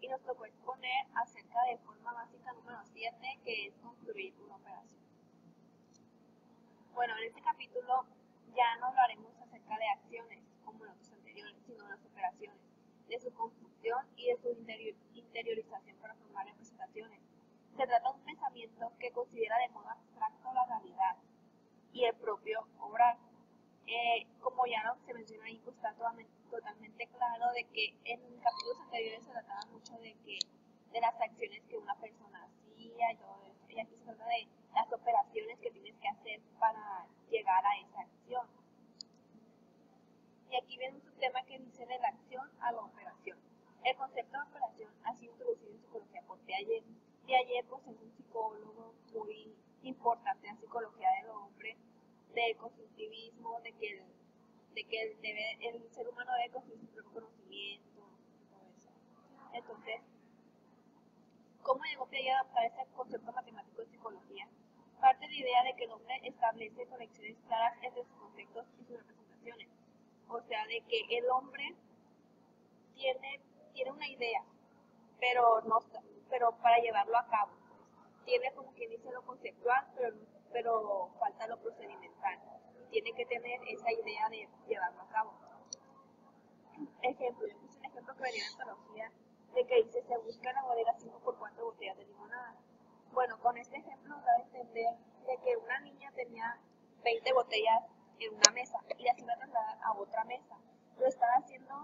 y nos tocó exponer acerca de forma básica número 7, que es construir una operación. Bueno, en este capítulo ya no hablaremos acerca de acciones como en los anteriores, sino de las operaciones, de su construcción y de su interiorización para formar representaciones. Se trata de un pensamiento que considera de modo abstracto la realidad y el propio obrar. Como ya no se menciona ahí, pues está totalmente claro de que en capítulos anteriores se trataba mucho de las acciones que una persona hacía y todo eso. Y aquí se trata de las operaciones que tienes que hacer para llegar a esa acción. Y aquí viene un tema que dice de la acción a la operación. El concepto de operación ha sido introducido en psicología por Piaget. Piaget pues, es un psicólogo muy importante en la psicología del hombre, del constructivismo, de que el ser humano debe construir su propio conocimiento y todo eso. Entonces, ¿cómo llegó Piaget a adaptar ese concepto matemático de psicología? Parte de la idea de que el hombre establece conexiones claras entre sus conceptos y sus representaciones. O sea, de que el hombre tiene una idea, pero para llevarlo a cabo, tiene como quien dice lo conceptual, pero falta lo procedimental. Tiene que tener esa idea de llevarlo a cabo. Ejemplo, yo puse un ejemplo que venía de antología, de que dice, se busca en la bodega 5x4 botellas de limonada. Bueno, con este ejemplo da a entender de que una niña tenía 20 botellas en una mesa y las iba a trasladar a otra mesa. Lo estaba haciendo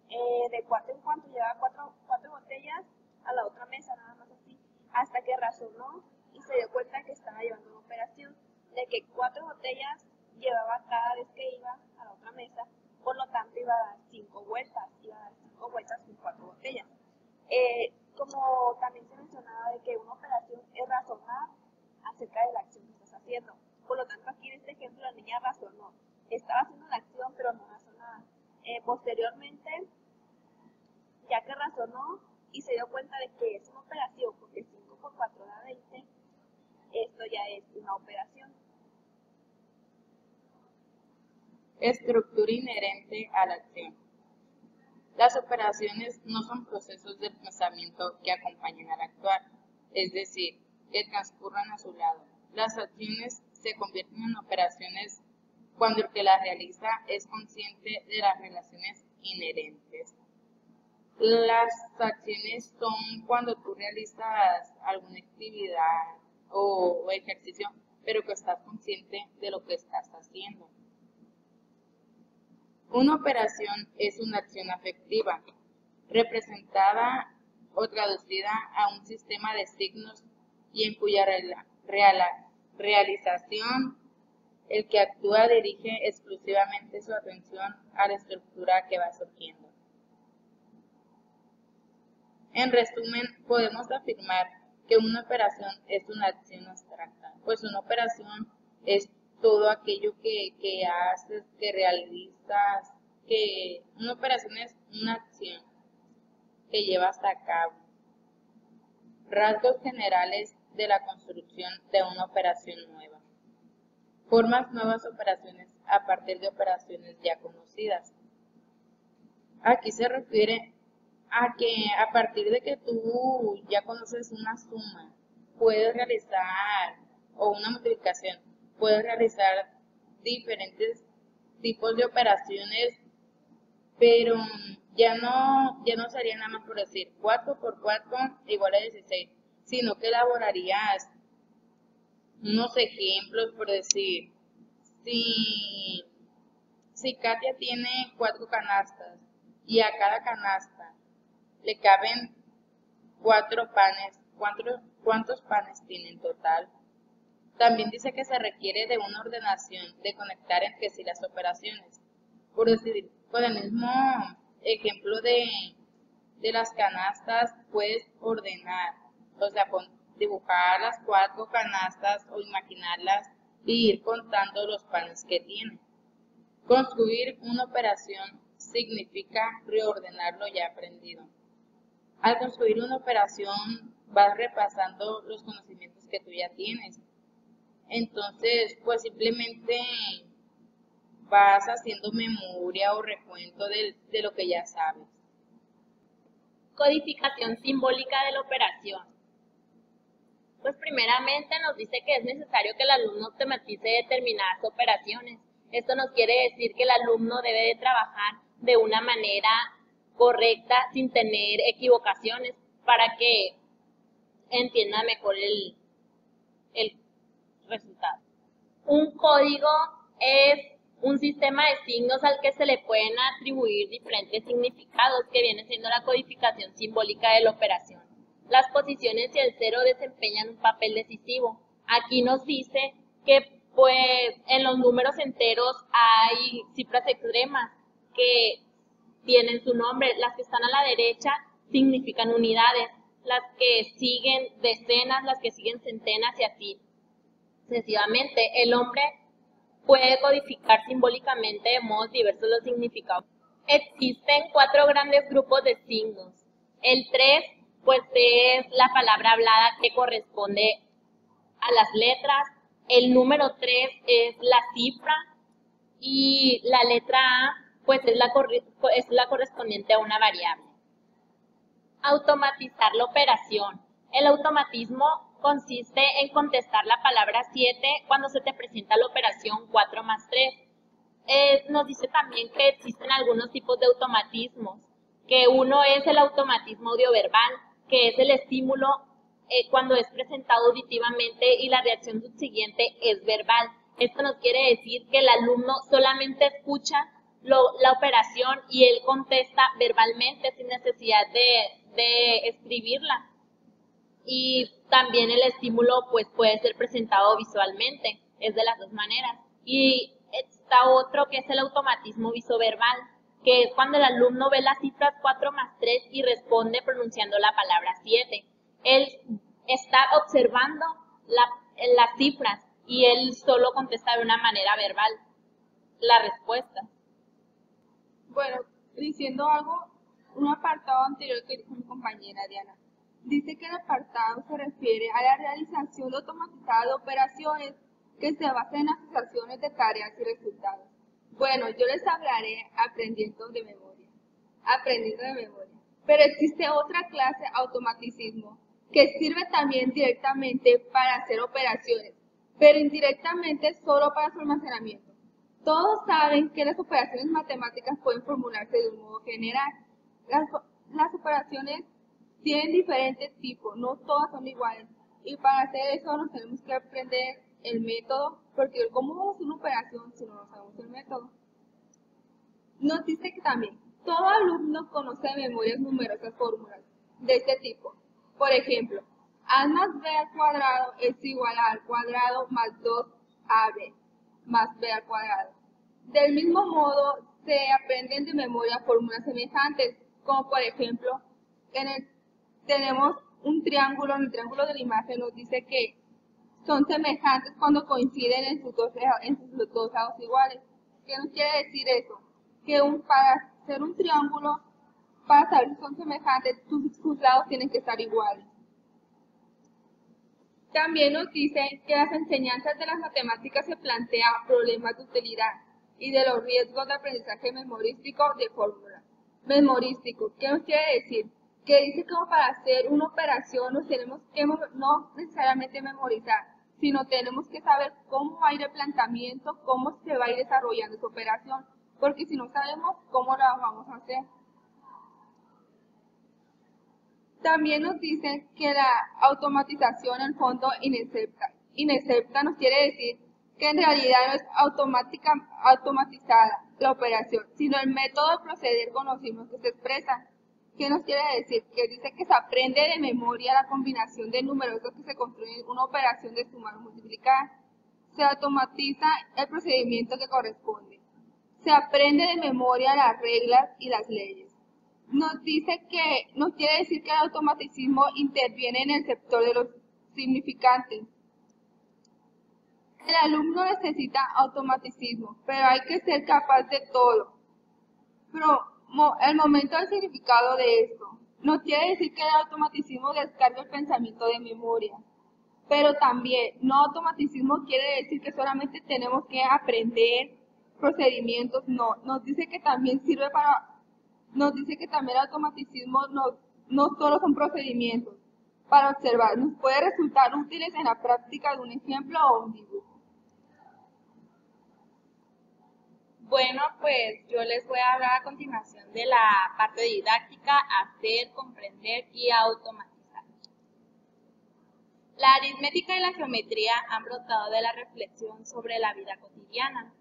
de 4 en 4, llevaba 4 botellas a la otra mesa, nada más así, hasta que razonó y se dio cuenta que estaba llevando una operación, de que 4 botellas llevaba cada vez que iba a la otra mesa, por lo tanto iba a dar 5 vueltas, con 4 botellas. Como también se mencionaba de que una operación es razonar acerca de la acción que estás haciendo. Por lo tanto, aquí en este ejemplo la niña razonó. Estaba haciendo la acción, pero no razonaba. Posteriormente, ya que razonó y se dio cuenta de que es una operación, porque 5x4 da 20, esto ya es una operación. Estructura inherente a la acción. Las operaciones no son procesos de pensamiento que acompañan al actuar, es decir, que transcurran a su lado. Las acciones se convierten en operaciones cuando el que las realiza es consciente de las relaciones inherentes. Las acciones son cuando tú realizas alguna actividad o ejercicio, pero que estás consciente de lo que estás haciendo. Una operación es una acción afectiva, representada o traducida a un sistema de signos y en cuya realización el que actúa dirige exclusivamente su atención a la estructura que va surgiendo. En resumen, podemos afirmar que una operación es una acción abstracta, pues una operación es todo aquello que haces, que realizas, que una operación es una acción que llevas a cabo. Rasgos generales de la construcción de una operación nueva. Formas nuevas operaciones a partir de operaciones ya conocidas. Aquí se refiere a que a partir de que tú ya conoces una suma, puedes realizar, o una multiplicación, puedes realizar diferentes tipos de operaciones, pero ya no sería nada más por decir 4 por 4 igual a 16, sino que elaborarías unos ejemplos por decir, si Katia tiene 4 canastas y a cada canasta le caben 4 panes, ¿cuántos panes tiene en total? También dice que se requiere de una ordenación, de conectar entre sí las operaciones. Por decir, con el mismo ejemplo de las canastas, puedes ordenar, o sea, dibujar las 4 canastas o imaginarlas y ir contando los panes que tiene. Construir una operación significa reordenar lo ya aprendido. Al construir una operación vas repasando los conocimientos que tú ya tienes. Entonces, pues simplemente vas haciendo memoria o recuento de lo que ya sabes. Codificación simbólica de la operación. Pues primeramente nos dice que es necesario que el alumno automatice determinadas operaciones. Esto nos quiere decir que el alumno debe de trabajar de una manera correcta sin tener equivocaciones para que entienda mejor el resultado. Un código es un sistema de signos al que se le pueden atribuir diferentes significados, que viene siendo la codificación simbólica de la operación. Las posiciones y el cero desempeñan un papel decisivo. Aquí nos dice que pues en los números enteros hay cifras extremas que tienen su nombre. Las que están a la derecha significan unidades, las que siguen decenas, las que siguen centenas y así sucesivamente. El hombre puede codificar simbólicamente de modos diversos los significados. Existen 4 grandes grupos de signos. El 3 pues es la palabra hablada que corresponde a las letras. El número 3 es la cifra y la letra A pues es la correspondiente a una variable. Automatizar la operación. El automatismo consiste en contestar la palabra 7 cuando se te presenta la operación 4 más 3. Nos dice también que existen algunos tipos de automatismos, que uno es el automatismo audioverbal, que es el estímulo cuando es presentado auditivamente y la reacción subsiguiente es verbal. Esto nos quiere decir que el alumno solamente escucha la operación y él contesta verbalmente sin necesidad de escribirla. Y también el estímulo pues puede ser presentado visualmente, es de las dos maneras. Y está otro que es el automatismo visoverbal, que es cuando el alumno ve las cifras 4 más 3 y responde pronunciando la palabra 7. Él está observando las cifras y él solo contesta de una manera verbal la respuesta. Bueno, diciendo algo, un apartado anterior que dijo mi compañera Diana. Dice que el apartado se refiere a la realización automatizada de operaciones que se basan en asociaciones de tareas y resultados. Bueno, yo les hablaré aprendiendo de memoria. Pero existe otra clase, automaticismo, que sirve también directamente para hacer operaciones, pero indirectamente solo para su almacenamiento. Todos saben que las operaciones matemáticas pueden formularse de un modo general. Las operaciones tienen diferentes tipos, no todas son iguales. Y para hacer eso nos tenemos que aprender el método, porque ¿cómo vamos a hacer una operación si no sabemos el método? Nos dice que también todo alumno conoce de memoria numerosas fórmulas de este tipo. Por ejemplo, a más b al cuadrado es igual a al cuadrado más 2ab más b al cuadrado. Del mismo modo, se aprenden de memoria fórmulas semejantes, como por ejemplo, tenemos un triángulo, en el triángulo de la imagen nos dice que son semejantes cuando coinciden en sus dos lados iguales. ¿Qué nos quiere decir eso? Que para hacer un triángulo, para saber si son semejantes, sus lados tienen que estar iguales. También nos dice que las enseñanzas de las matemáticas se plantean problemas de utilidad y de los riesgos de aprendizaje memorístico de fórmulas. Memorístico, ¿qué nos quiere decir? Que dice que para hacer una operación nos tenemos que no necesariamente memorizar, sino tenemos que saber cómo va a ir el planteamiento, cómo se va a ir desarrollando esa operación, porque si no sabemos cómo la vamos a hacer. También nos dicen que la automatización en fondo inexacta. Inexacta nos quiere decir que en realidad no es automatizada la operación, sino el método de proceder con los signos que se expresan. ¿Qué nos quiere decir? Que dice que se aprende de memoria la combinación de números que se construyen una operación de sumar o multiplicar. Se automatiza el procedimiento que corresponde. Se aprende de memoria las reglas y las leyes. Nos quiere decir que el automaticismo interviene en el sector de los significantes. El alumno necesita automaticismo, pero hay que ser capaz de todo. Pero el momento del significado de esto no quiere decir que el automaticismo descargue el pensamiento de memoria, pero también no automaticismo quiere decir que solamente tenemos que aprender procedimientos, no, nos dice que también el automaticismo nos no solo son procedimientos para observar, nos puede resultar útiles en la práctica de un ejemplo o un dibujo. Bueno, pues yo les voy a hablar a continuación de la parte didáctica, hacer, comprender y automatizar. La aritmética y la geometría han brotado de la reflexión sobre la vida cotidiana.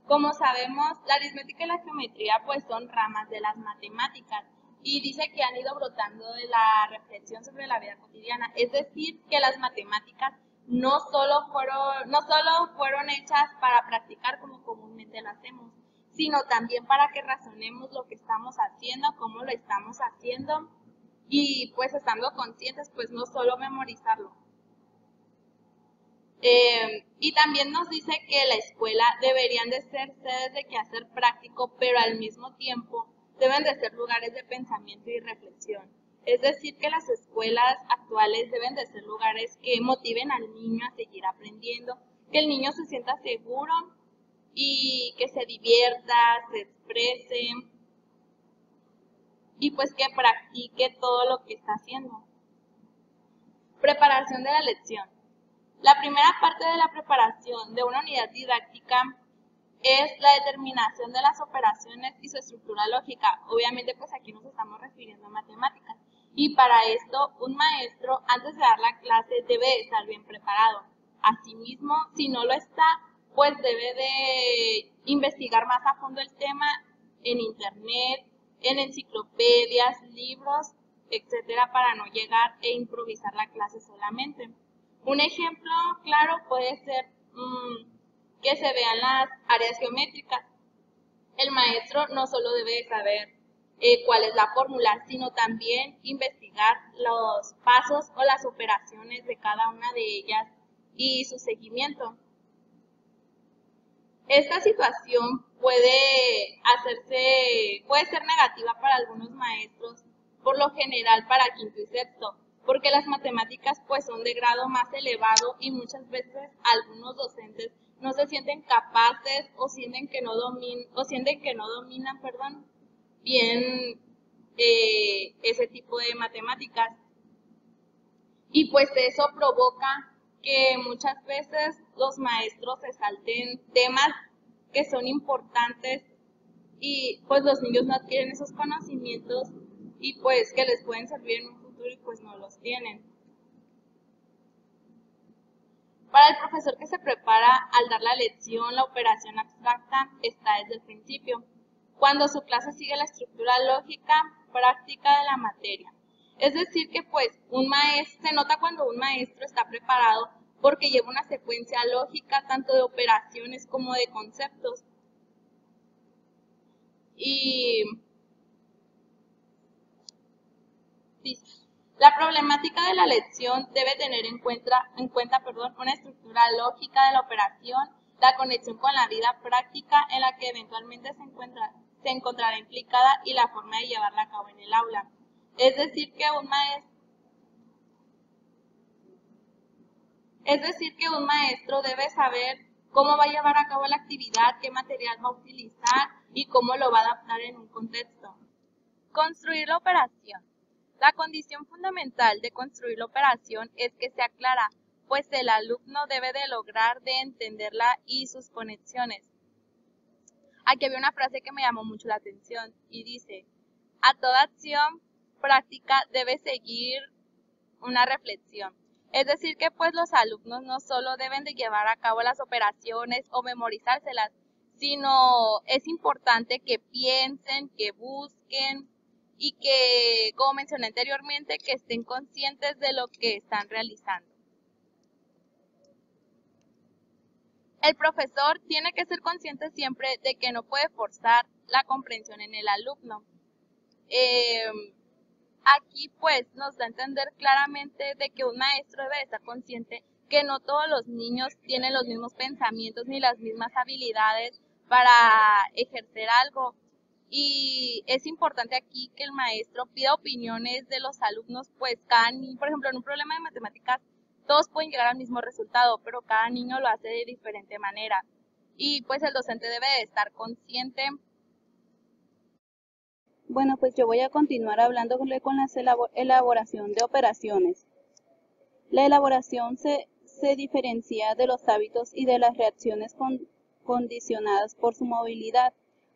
Como sabemos, la aritmética y la geometría pues son ramas de las matemáticas y dice que han ido brotando de la reflexión sobre la vida cotidiana. Es decir, que las matemáticas no solo fueron hechas para practicar como comúnmente lo hacemos, sino también para que razonemos lo que estamos haciendo, cómo lo estamos haciendo y pues estando conscientes, pues no solo memorizarlo. Y también nos dice que la escuela deberían de ser sedes de quehacer práctico, pero al mismo tiempo deben de ser lugares de pensamiento y reflexión. Es decir, que las escuelas actuales deben de ser lugares que motiven al niño a seguir aprendiendo, que el niño se sienta seguro y que se divierta, se exprese y pues que practique todo lo que está haciendo. Preparación de la lección. La primera parte de la preparación de una unidad didáctica es la determinación de las operaciones y su estructura lógica. Obviamente, pues aquí nos estamos refiriendo a matemáticas. Y para esto, un maestro, antes de dar la clase, debe de estar bien preparado. Asimismo, si no lo está, pues debe de investigar más a fondo el tema en internet, en enciclopedias, libros, etcétera, para no llegar e improvisar la clase solamente. Un ejemplo claro puede ser que se vean las áreas geométricas. El maestro no solo debe de saber cuál es la fórmula, sino también investigar los pasos o las operaciones de cada una de ellas y su seguimiento. Esta situación puede ser negativa para algunos maestros, por lo general para quinto y sexto, porque las matemáticas pues son de grado más elevado y muchas veces algunos docentes no se sienten capaces o sienten que no dominan bien ese tipo de matemáticas. Y pues eso provoca que muchas veces los maestros se salten temas que son importantes y pues los niños no adquieren esos conocimientos y pues que les pueden servir en un futuro y pues no los tienen. Para el profesor que se prepara al dar la lección, la operación abstracta está desde el principio, cuando su clase sigue la estructura lógica práctica de la materia. Es decir que pues se nota cuando un maestro está preparado porque lleva una secuencia lógica tanto de operaciones como de conceptos. Y dice, la problemática de la lección debe tener en cuenta una estructura lógica de la operación, la conexión con la vida práctica en la que eventualmente se encontrará implicada y la forma de llevarla a cabo en el aula. Es decir que un maestro debe saber cómo va a llevar a cabo la actividad, qué material va a utilizar y cómo lo va a adaptar en un contexto. Construir la operación. La condición fundamental de construir la operación es que sea clara, pues el alumno debe de lograr de entenderla y sus conexiones. Aquí había una frase que me llamó mucho la atención y dice, a toda acción práctica debe seguir una reflexión. Es decir que pues los alumnos no solo deben de llevar a cabo las operaciones o memorizárselas, sino es importante que piensen, que busquen y que, como mencioné anteriormente, que estén conscientes de lo que están realizando. El profesor tiene que ser consciente siempre de que no puede forzar la comprensión en el alumno. Aquí pues nos da a entender claramente de que un maestro debe estar consciente que no todos los niños tienen los mismos pensamientos ni las mismas habilidades para ejercer algo. Y es importante aquí que el maestro pida opiniones de los alumnos, pues cada niño, por ejemplo, en un problema de matemáticas, todos pueden llegar al mismo resultado, pero cada niño lo hace de diferente manera. Y pues el docente debe de estar consciente Bueno, pues yo voy a continuar hablándole con la elaboración de operaciones. La elaboración se diferencia de los hábitos y de las reacciones condicionadas por su movilidad,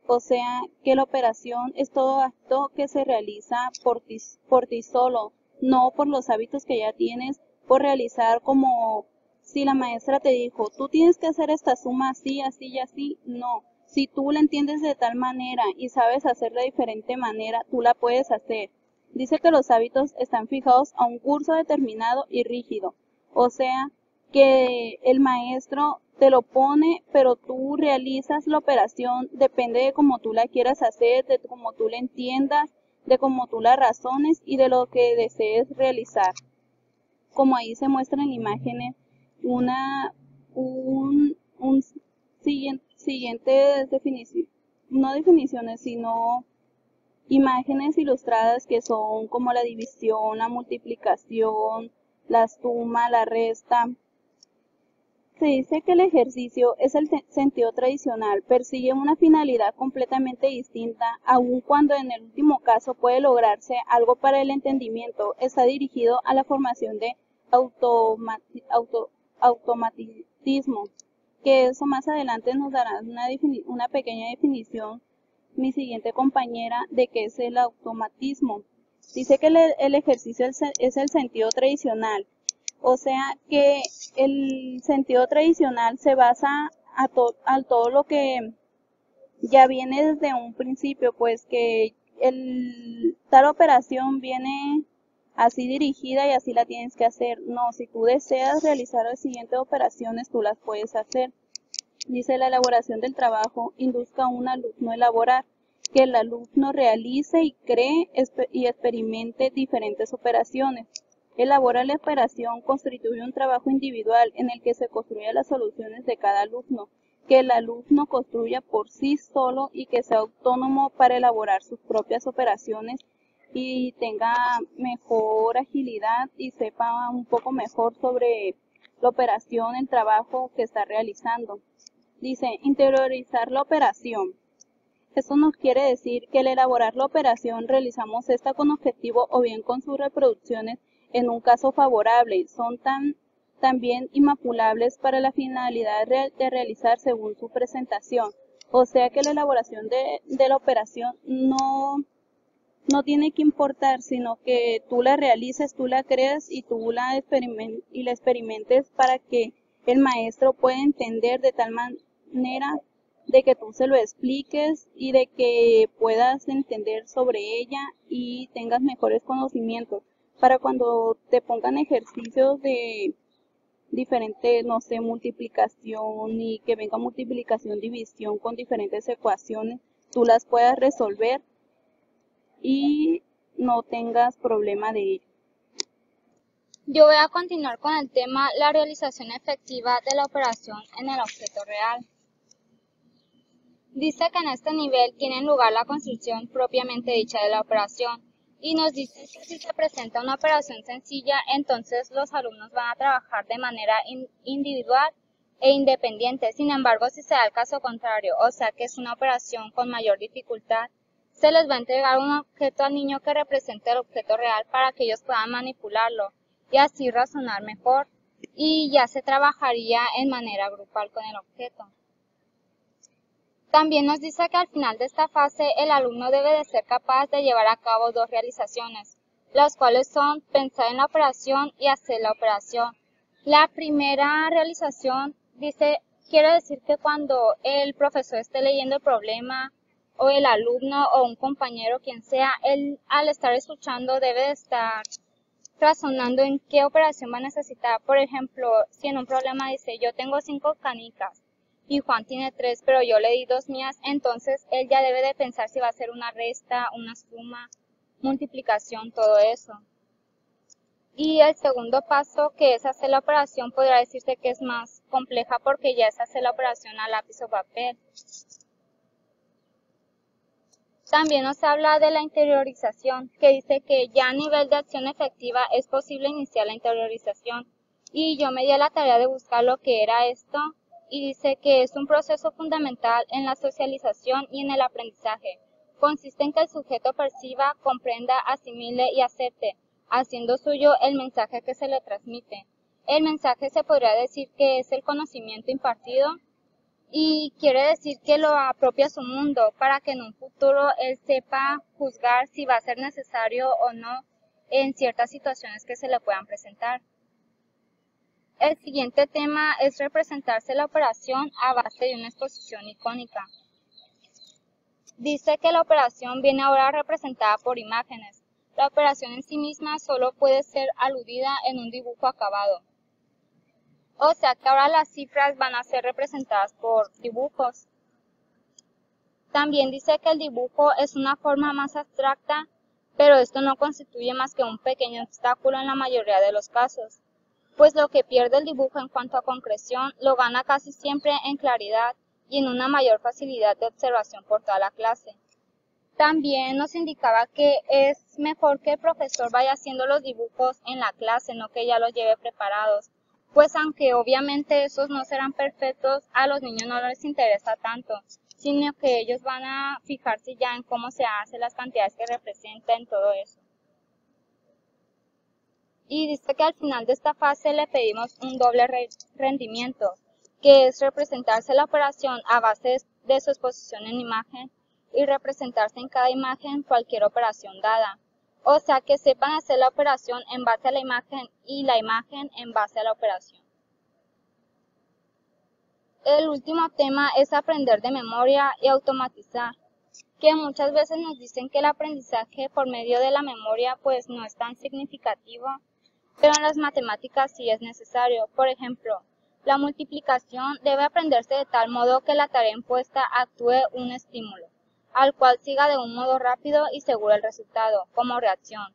o sea que la operación es todo acto que se realiza por ti solo, no por los hábitos que ya tienes por realizar, como si la maestra te dijo, tú tienes que hacer esta suma así, así y así. No, si tú la entiendes de tal manera y sabes hacerla de diferente manera, tú la puedes hacer. Dice que los hábitos están fijados a un curso determinado y rígido, o sea que el maestro te lo pone, pero tú realizas la operación, depende de cómo tú la quieras hacer, de cómo tú la entiendas, de cómo tú la razones y de lo que desees realizar. Como ahí se muestran en imágenes, siguientes definiciones, no definiciones, sino imágenes ilustradas que son como la división, la multiplicación, la suma, la resta. Se dice que el ejercicio es el sentido tradicional, persigue una finalidad completamente distinta, aun cuando en el último caso puede lograrse algo para el entendimiento, está dirigido a la formación de automatismo, que eso más adelante nos dará una pequeña definición mi siguiente compañera de qué es el automatismo. Dice que el ejercicio es el sentido tradicional, o sea que el sentido tradicional se basa a todo lo que ya viene desde un principio, pues que tal operación viene así dirigida y así la tienes que hacer. No, si tú deseas realizar las siguientes operaciones, tú las puedes hacer. Dice la elaboración del trabajo induzca a un alumno a elaborar, que el alumno realice y cree y experimente diferentes operaciones. Elaborar la operación constituye un trabajo individual en el que se construyen las soluciones de cada alumno, que el alumno construya por sí solo y que sea autónomo para elaborar sus propias operaciones y tenga mejor agilidad y sepa un poco mejor sobre la operación, el trabajo que está realizando. Dice, interiorizar la operación. Esto nos quiere decir que al elaborar la operación realizamos esta con objetivo o bien con sus reproducciones en un caso favorable, son también inmaculables para la finalidad de realizar según su presentación. O sea que la elaboración de la operación no tiene que importar, sino que tú la realices, tú la creas y tú la experimentes para que el maestro pueda entender de tal manera de que tú se lo expliques y de que puedas entender sobre ella y tengas mejores conocimientos para cuando te pongan ejercicios de diferentes, no sé, multiplicación y que venga multiplicación, división con diferentes ecuaciones, tú las puedas resolver y no tengas problema de ello. Yo voy a continuar con el tema la realización efectiva de la operación en el objeto real. Dice que en este nivel tiene lugar la construcción propiamente dicha de la operación y nos dice que si se presenta una operación sencilla, entonces los alumnos van a trabajar de manera individual e independiente. Sin embargo, si se da el caso contrario, o sea que es una operación con mayor dificultad, se les va a entregar un objeto al niño que represente el objeto real para que ellos puedan manipularlo y así razonar mejor, y ya se trabajaría en manera grupal con el objeto. También nos dice que al final de esta fase el alumno debe de ser capaz de llevar a cabo dos realizaciones, las cuales son pensar en la operación y hacer la operación. La primera realización quiere decir que cuando el profesor esté leyendo el problema o el alumno o un compañero, quien sea, él al estar escuchando debe de estar razonando en qué operación va a necesitar. Por ejemplo, si en un problema dice yo tengo 5 canicas y Juan tiene 3, pero yo le di 2 mías, entonces él ya debe de pensar si va a hacer una resta, una suma, multiplicación, todo eso. Y el segundo paso, que es hacer la operación, podría decirse que es más compleja porque ya es hacer la operación a lápiz o papel. También nos habla de la interiorización, que dice que ya a nivel de acción efectiva es posible iniciar la interiorización. Y yo me di a la tarea de buscar lo que era esto, y dice que es un proceso fundamental en la socialización y en el aprendizaje, consiste en que el sujeto perciba, comprenda, asimile y acepte, haciendo suyo el mensaje que se le transmite. El mensaje se podría decir que es el conocimiento impartido y quiere decir que lo apropia a su mundo para que en un futuro él sepa juzgar si va a ser necesario o no en ciertas situaciones que se le puedan presentar. El siguiente tema es representarse la operación a base de una exposición icónica. Dice que la operación viene ahora representada por imágenes. La operación en sí misma solo puede ser aludida en un dibujo acabado. O sea que ahora las cifras van a ser representadas por dibujos. También dice que el dibujo es una forma más abstracta, pero esto no constituye más que un pequeño obstáculo en la mayoría de los casos, pues lo que pierde el dibujo en cuanto a concreción lo gana casi siempre en claridad y en una mayor facilidad de observación por toda la clase. También nos indicaba que es mejor que el profesor vaya haciendo los dibujos en la clase, no que ya los lleve preparados, pues aunque obviamente esos no serán perfectos, a los niños no les interesa tanto, sino que ellos van a fijarse ya en cómo se hace, las cantidades que representan, todo eso. Y dice que al final de esta fase le pedimos un doble rendimiento, que es representarse la operación a base de su exposición en imagen y representarse en cada imagen cualquier operación dada. O sea que sepan hacer la operación en base a la imagen y la imagen en base a la operación. El último tema es aprender de memoria y automatizar, que muchas veces nos dicen que el aprendizaje por medio de la memoria pues no es tan significativo, pero en las matemáticas sí es necesario. Por ejemplo, la multiplicación debe aprenderse de tal modo que la tarea impuesta actúe un estímulo, al cual siga de un modo rápido y seguro el resultado, como reacción.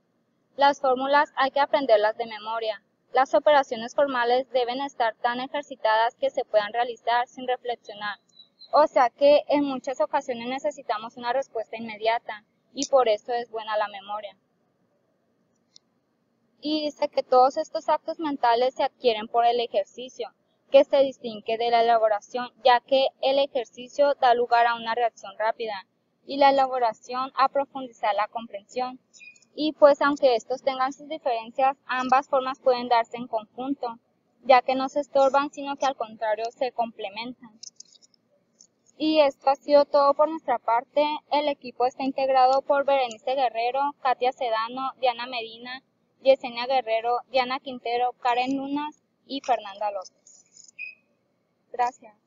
Las fórmulas hay que aprenderlas de memoria. Las operaciones formales deben estar tan ejercitadas que se puedan realizar sin reflexionar. O sea que en muchas ocasiones necesitamos una respuesta inmediata y por eso es buena la memoria. Y dice que todos estos actos mentales se adquieren por el ejercicio, que se distingue de la elaboración, ya que el ejercicio da lugar a una reacción rápida y la elaboración a profundizar la comprensión. Y pues aunque estos tengan sus diferencias, ambas formas pueden darse en conjunto, ya que no se estorban, sino que al contrario se complementan. Y esto ha sido todo por nuestra parte. El equipo está integrado por Berenice Guerrero, Katia Sedano, Diana Medina, Yesenia Guerrero, Diana Quintero, Karen Lunas y Fernanda López. Gracias.